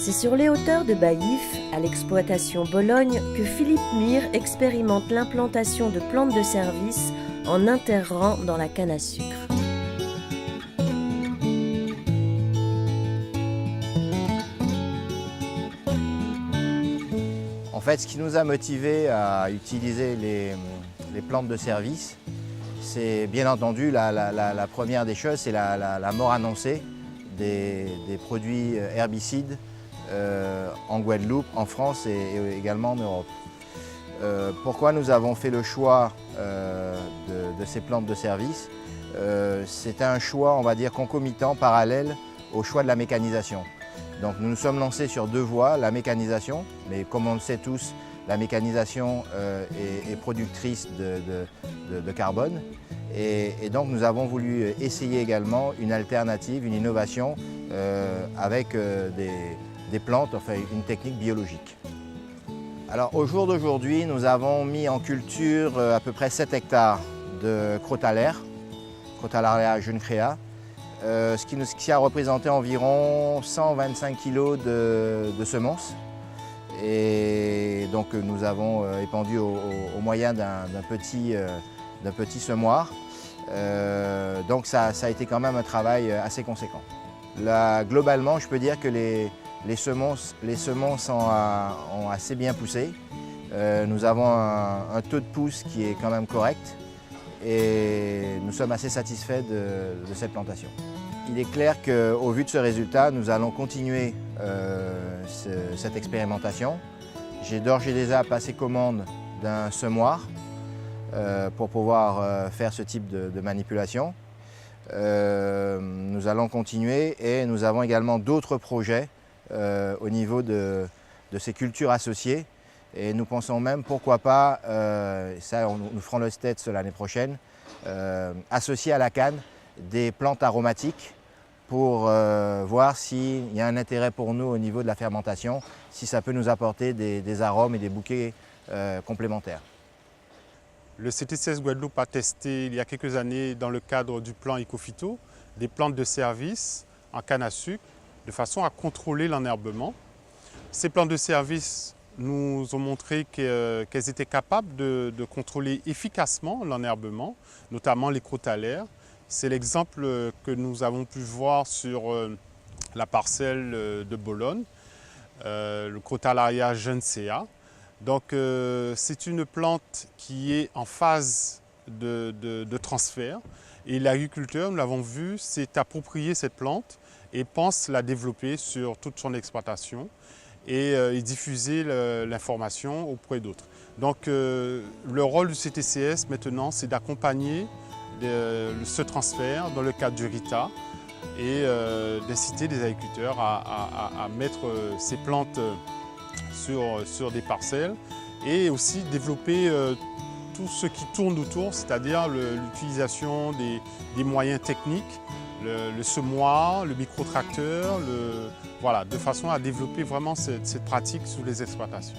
C'est sur les hauteurs de Baillif, à l'exploitation Bologne, que Philippe Mire expérimente l'implantation de plantes de service en interrant dans la canne à sucre. En fait, ce qui nous a motivés à utiliser les plantes de service, c'est bien entendu la première des choses, c'est la mort annoncée des produits herbicides en Guadeloupe, en France et également en Europe. Pourquoi nous avons fait le choix de ces plantes de service? C'était un choix, on va dire, concomitant, parallèle au choix de la mécanisation. Donc nous nous sommes lancés sur deux voies, la mécanisation, mais comme on le sait tous, la mécanisation est productrice de carbone. Et donc nous avons voulu essayer également une alternative, une innovation avec des plantes, enfin une technique biologique. Alors au jour d'aujourd'hui, nous avons mis en culture à peu près 7 hectares de crotalaire, Crotalaria juncrea, ce qui a représenté environ 125 kg de semences. Et donc nous avons épandu au moyen d'un petit semoir. Donc ça a été quand même un travail assez conséquent. Là, globalement, je peux dire que les semences ont assez bien poussé. Nous avons un taux de pousse qui est quand même correct et nous sommes assez satisfaits de cette plantation. Il est clair qu'au vu de ce résultat, nous allons continuer cette expérimentation. J'ai d'ores et déjà passé commande d'un semoir pour pouvoir faire ce type de manipulation. Nous allons continuer et nous avons également d'autres projets au niveau de ces cultures associées. Et nous pensons même, pourquoi pas, ça nous ferons le test l'année prochaine, associer à la canne des plantes aromatiques pour voir s'il y a un intérêt pour nous au niveau de la fermentation, si ça peut nous apporter des arômes et des bouquets complémentaires. Le CTCS Guadeloupe a testé il y a quelques années dans le cadre du plan Ecophyto des plantes de service en canne à sucre de façon à contrôler l'enherbement. Ces plantes de service nous ont montré qu'elles étaient capables de contrôler efficacement l'enherbement, notamment les crotalaires. C'est l'exemple que nous avons pu voir sur la parcelle de Bologne, le Crotalaria juncea. Donc c'est une plante qui est en phase de transfert et l'agriculteur, nous l'avons vu, s'est approprié cette plante et pense la développer sur toute son exploitation et diffuser l'information auprès d'autres. Donc le rôle du CTCS maintenant, c'est d'accompagner ce transfert dans le cadre du RITA et d'inciter les agriculteurs à mettre ces plantes sur des parcelles et aussi développer tout ce qui tourne autour, c'est-à-dire l'utilisation des moyens techniques, le semoir, le micro-tracteur, voilà, de façon à développer vraiment cette pratique sous les exploitations.